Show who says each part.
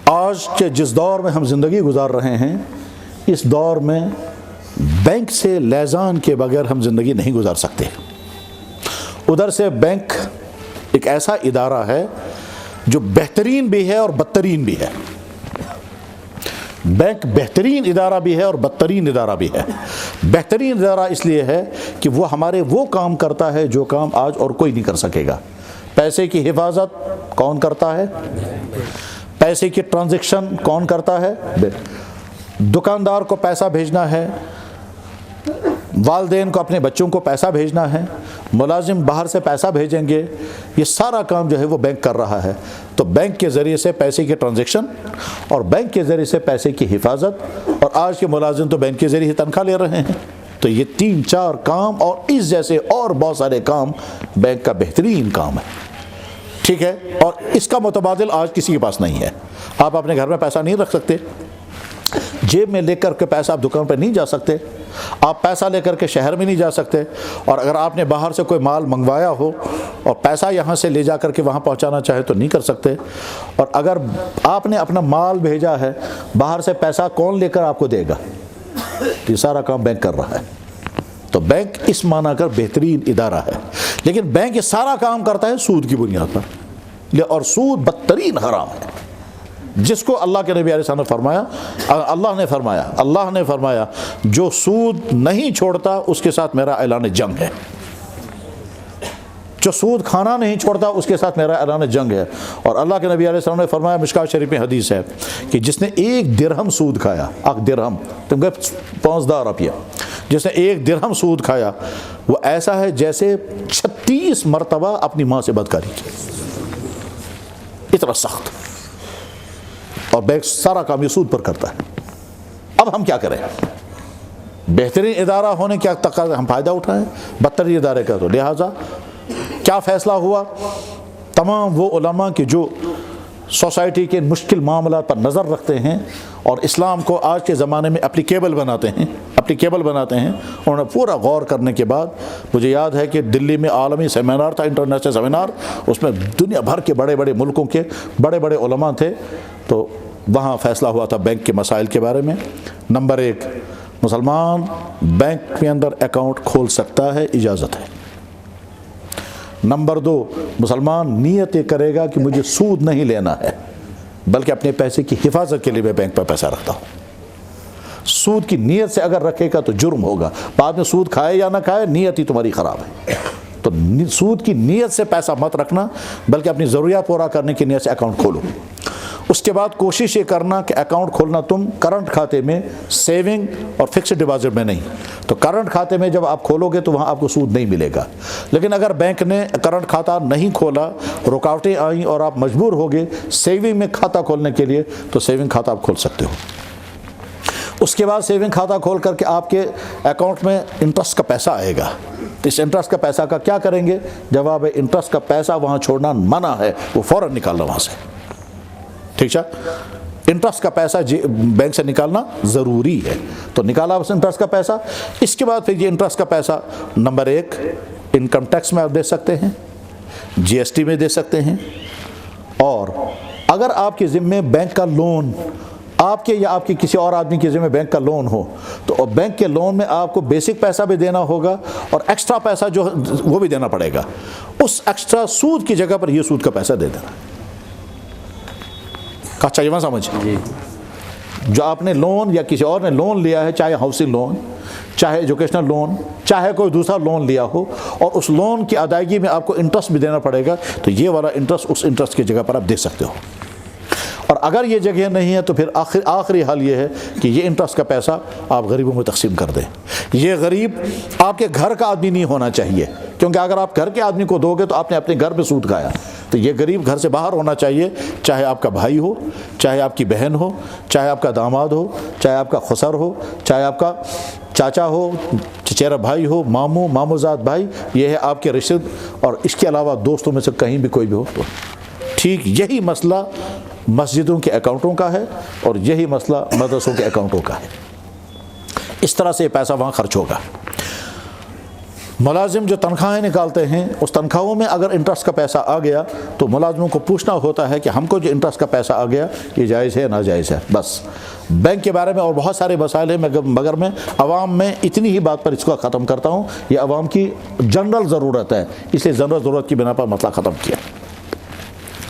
Speaker 1: آج کے جس دور میں ہم زندگی گزار رہے ہیں، اس دور میں بینک سے لیزان کے بغیر ہم زندگی نہیں گزار سکتے۔ ادھر سے بینک ایک ایسا ادارہ ہے جو بہترین بھی ہے اور بدترین بھی ہے۔ بینک بہترین ادارہ بھی ہے اور بدترین ادارہ بھی ہے۔ بہترین ادارہ اس لیے ہے کہ وہ ہمارے وہ کام کرتا ہے جو کام آج اور کوئی نہیں کر سکے گا۔ پیسے کی حفاظت کون کرتا ہے؟ پیسے کی ٹرانزیکشن کون کرتا ہے؟ دکاندار کو پیسہ بھیجنا ہے، والدین کو اپنے بچوں کو پیسہ بھیجنا ہے، ملازم باہر سے پیسہ بھیجیں گے، یہ سارا کام جو ہے وہ بینک کر رہا ہے۔ تو بینک کے ذریعے سے پیسے کی ٹرانزیکشن اور بینک کے ذریعے سے پیسے کی حفاظت، اور آج کے ملازم تو بینک کے ذریعے تنخواہ لے رہے ہیں۔ تو یہ 3-4 کام اور اس جیسے اور بہت سارے کام بینک کا بہترین کام ہے، ٹھیک ہے؟ اور اس کا متبادل آج کسی کے پاس نہیں ہے۔ آپ اپنے گھر میں پیسہ نہیں رکھ سکتے، جیب میں لے کر کے پیسہ آپ دکان پہ نہیں جا سکتے، آپ پیسہ لے کر کے شہر میں نہیں جا سکتے، اور اگر آپ نے باہر سے کوئی مال منگوایا ہو اور پیسہ یہاں سے لے جا کر کے وہاں پہنچانا چاہے تو نہیں کر سکتے، اور اگر آپ نے اپنا مال بھیجا ہے باہر سے پیسہ کون لے کر آپ کو دے گا؟ یہ سارا کام بینک کر رہا ہے۔ تو بینک اس معنی کا بہترین ادارہ ہے، لیکن بینک یہ سارا کام کرتا ہے سود کی بنیاد پر، اور سود بدترین حرام ہے، جس کو اللہ کے نبی علیہ السلام نے فرمایا، اللہ نے فرمایا جو سود نہیں چھوڑتا اس کے ساتھ میرا اعلان جنگ ہے، جو سود کھانا نہیں چھوڑتا اس کے ساتھ میرا اعلان جنگ ہے۔ اور اللہ کے نبی علیہ السلام نے فرمایا، مشکوٰۃ شریف میں حدیث ہے کہ جس نے 1 درہم سود کھایا، 1 درہم تم گئے 15 روپیہ، جس نے 1 درہم سود کھایا وہ ایسا ہے جیسے 36 مرتبہ اپنی ماں سے بدکاری کی، اتنا سخت۔ اور بینک سارا کام یہ سود پر کرتا ہے۔ اب ہم کیا کریں؟ بہترین ادارہ ہونے کیا تقاضا، ہم فائدہ اٹھائیں بدترین ادارے کا؟ تو لہٰذا کیا فیصلہ ہوا؟ تمام وہ علماء کے جو سوسائٹی کے مشکل معاملات پر نظر رکھتے ہیں اور اسلام کو آج کے زمانے میں اپلیکیبل بناتے ہیں، انہوں نے پورا غور کرنے کے بعد، مجھے یاد ہے کہ دلی میں عالمی سیمینار تھا، انٹرنیشنل سیمینار، اس میں دنیا بھر کے بڑے بڑے ملکوں کے بڑے بڑے علماء تھے، تو وہاں فیصلہ ہوا تھا بینک کے مسائل کے بارے میں۔ نمبر 1، مسلمان بینک کے اندر اکاؤنٹ کھول سکتا ہے، اجازت ہے۔ نمبر 2، مسلمان نیت یہ کرے گا کہ مجھے سود نہیں لینا ہے، بلکہ اپنے پیسے کی حفاظت کے لیے میں بینک پر پیسہ رکھتا ہوں۔ سود کی نیت سے اگر رکھے گا تو جرم ہوگا، بعد میں سود کھائے یا نہ کھائے نیت ہی تمہاری خراب ہے۔ تو سود کی نیت سے پیسہ مت رکھنا، بلکہ اپنی ضروریات پورا کرنے کی نیت سے اکاؤنٹ کھولو۔ اس کے بعد کوشش یہ کرنا کہ اکاؤنٹ کھولنا تم کرنٹ کھاتے میں، سیونگ اور فکسڈ ڈپازٹ میں نہیں۔ تو کرنٹ کھاتے میں جب آپ کھولو گے تو وہاں آپ کو سود نہیں ملے گا، لیکن اگر بینک نے کرنٹ کھاتا نہیں کھولا، رکاوٹیں آئیں اور آپ مجبور ہو گئے سیونگ میں کھاتا کھولنے کے لیے، تو سیونگ کھاتا آپ کھول سکتے ہو۔ اس کے بعد سیونگ کھاتا کھول کر کے آپ کے اکاؤنٹ میں انٹرسٹ کا پیسہ آئے گا، تو اس انٹرسٹ کا پیسہ کا کیا کریں گے؟ جواب ہے انٹرسٹ کا پیسہ وہاں چھوڑنا منع ہے، وہ فوراً نکالنا وہاں سے، ٹھیک ہے؟ انٹرسٹ کا پیسہ بینک سے نکالنا ضروری ہے، تو نکالا اس انٹرسٹ کا پیسہ۔ اس کے بعد پھر یہ انٹرسٹ کا پیسہ نمبر 1 انکم ٹیکس میں آپ دے سکتے ہیں، جی ایس ٹی میں دے سکتے ہیں، اور اگر آپ کے ذمے بینک کا لون، آپ کے یا آپ کے کسی اور آدمی کے ذمہ بینک کا لون ہو، تو بینک کے لون میں آپ کو بیسک پیسہ بھی دینا ہوگا اور ایکسٹرا پیسہ جو وہ بھی دینا پڑے گا۔ اس ایکسٹرا سود کی جگہ پر یہ سود کا پیسہ دے دینا۔ کہا چاہیے وہاں سمجھ، جو آپ نے لون یا کسی اور نے لون لیا ہے، چاہے ہاؤسنگ لون، چاہے ایجوکیشنل لون، چاہے کوئی دوسرا لون لیا ہو، اور اس لون کی ادائیگی میں آپ کو انٹرسٹ بھی دینا پڑے گا، تو یہ والا انٹرسٹ اس انٹرسٹ کی جگہ پر آپ دے سکتے ہو۔ اور اگر یہ جگہ نہیں ہے تو پھر آخری حل یہ ہے کہ یہ انٹرسٹ کا پیسہ آپ غریبوں میں تقسیم کر دیں۔ یہ غریب آپ کے گھر کا آدمی نہیں ہونا چاہیے، کیونکہ اگر آپ گھر کے آدمی کو دو گے تو آپ نے اپنے گھر میں سود کھایا۔ تو یہ غریب گھر سے باہر ہونا چاہیے، چاہے آپ کا بھائی ہو، چاہے آپ کی بہن ہو، چاہے آپ کا داماد ہو، چاہے آپ کا خسر ہو، چاہے آپ کا چاچا ہو، چچیرا بھائی ہو، ماموں زاد بھائی، یہ ہے آپ کے رشتے، اور اس کے علاوہ دوستوں میں سے کہیں بھی کوئی بھی ہو تو ٹھیک۔ یہی مسئلہ مسجدوں کے اکاؤنٹوں کا ہے اور یہی مسئلہ مدرسوں کے اکاؤنٹوں کا ہے۔ اس طرح سے پیسہ وہاں خرچ ہوگا۔ ملازم جو تنخواہیں نکالتے ہیں اس تنخواہوں میں اگر انٹرسٹ کا پیسہ آ گیا تو ملازموں کو پوچھنا ہوتا ہے کہ ہم کو جو انٹرسٹ کا پیسہ آ گیا یہ جائز ہے ناجائز ہے. بس بینک کے بارے میں اور بہت سارے مسائل ہیں مگر میں عوام میں اتنی ہی بات پر اس کو ختم کرتا ہوں. یہ عوام کی جنرل ضرورت ہے، اس لیے جنرل ضرورت کی بنا پر مسئلہ ختم کیا.